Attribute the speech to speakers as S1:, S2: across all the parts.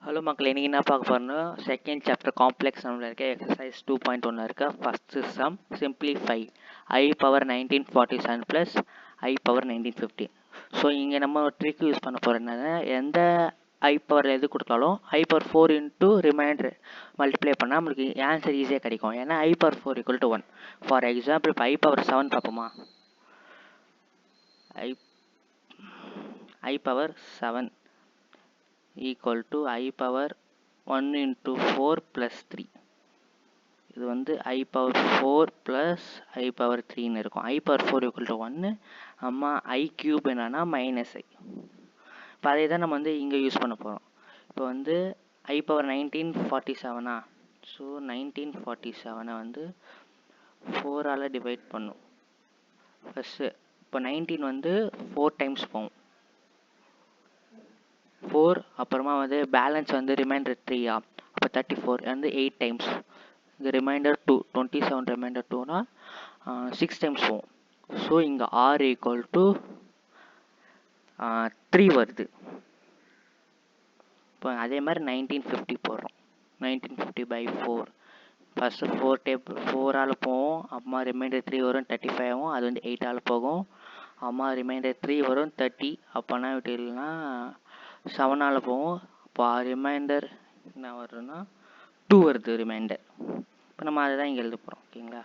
S1: Hello மக்களே, இன்றைக்கி என்ன பார்க்க போகிறோன்னா செகண்ட் சாப்டர் காம்ப்ளெக்ஸ் நம்பரில் இருக்க எக்ஸசைஸ் 2.1 இருக்க first some simplify I power 1947 plus I power 1950. So இங்கே நம்ம ஒரு ட்ரிக் யூஸ் பண்ண போகிறோம். என்னென்னா எந்த I பவர் எது கொடுத்தாலும் I power 4 into remainder multiply பண்ணால் நம்மளுக்கு ஆன்சர் ஈஸியாக கிடைக்கும். ஏன்னா I power 4 equal to 1. For example இப்போ I பவர் 7 பார்ப்போமா. I power 7 equal to I power 1 into 4 plus 3. இது வந்து I power 4 plus I power 3 இருக்கும். I power 4 equal to 1. அம்மா I cube என்னன்னா minus I. இப்போ அதே தான் நம்ம வந்து இங்கே யூஸ் பண்ண போகிறோம். இப்போ வந்து I power 1947. ஸோ 1947 வந்து 4ஆல் டிவைட் பண்ணும். ஃபஸ்ட்டு இப்போ 19 வந்து 4 டைம்ஸ் போகும். 4 அப்புறமா வந்து பேலன்ஸ் வந்து ரிமைண்டர் 3 அப்போ 34 வந்து 8 டைம்ஸ். இந்த ரிமைண்டர் 2 27 ரிமைண்டர் 2னா 6 டைம்ஸ் போகும். ஸோ இங்கே R ஈக்குவல் டு 3 வருது. இப்போ அதே மாதிரி 1950 போடுறோம். 1950/4 ஃபஸ்ட்டு 4ஆல் போகும். அம்மா ரிமைண்டர் 3 வரும் 35 ஆகும். அது வந்து 8ஆல் போகும். அம்மா ரிமைண்டர் 3 வரும் 30. அப்போனா விட்டுனா 7ஆல் போகும். இப்போ ரிமைண்டர் என்ன வருதுன்னா 2 வருது ரிமைண்டர். இப்போ நம்ம அதை தான் இங்கே எழுத போகிறோம். ஓகேங்களா.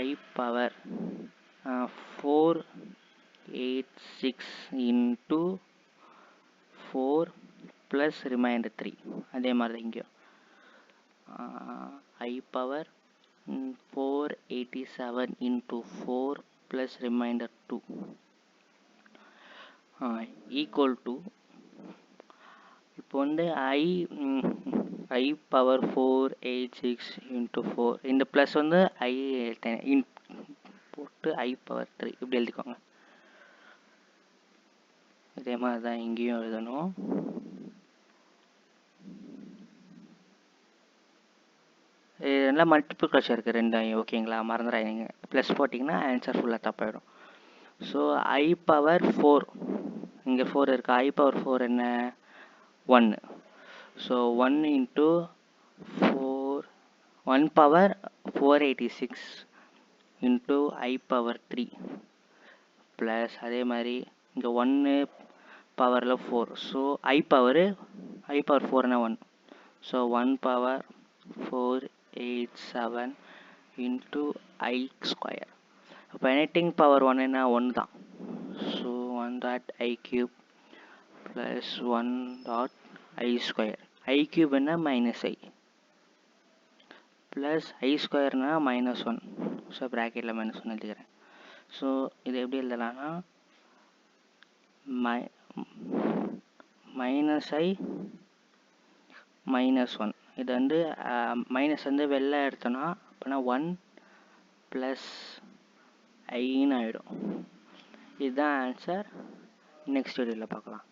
S1: I power 486 into 4 plus reminder 3. அதே மாதிரி தான் இங்கேயும் I power 487 into 4 plus reminder 2 equal to இப்போ வந்து I பவர் 486 இன்ட்டு 4 இந்த ப்ளஸ் வந்து I போட்டு I பவர் 3 இப்படி எழுதிக்கோங்க. இதே மாதிரி தான் இங்கேயும் எழுதணும். இதெல்லாம் மல்டிப்ளிகேஷன் இருக்குது ரெண்டு. ஓகேங்களா, மறந்துடாதீங்க. ப்ளஸ் போட்டிங்கன்னா ஆன்சர் ஃபுல்லாக தப்பாயிடும். ஸோ I பவர் 4 இங்கே 4 இருக்குது. I பவர் 4 என்ன 1. So 1 into 4 1 power 486 into I power 3 plus அதே மாதிரி இங்கே 1 பவரில் 4. ஸோ I பவர் 4னா 1. So 1 power 487 into I square. அப்போ எனிதிங் பவர் 1 என்ன 1 தான். So 1 dot I cube plus 1 dot I square. I cube என்ன மைனஸ் I ப்ளஸ் I ஸ்கொயர்னா -1. ஸோ ப்ராக்கெட்டில் -1 எழுதிக்கிறேன். ஸோ இது எப்படி எழுதலாம்னா மைனஸ் I -1. இது வந்து மைனஸ் வந்து வெளில எடுத்தோன்னா அப்போனா 1 ப்ளஸ் ஐன்னு ஆகிடும். இதுதான் ஆன்சர். நெக்ஸ்ட் வீடியோவில் பார்க்கலாம்.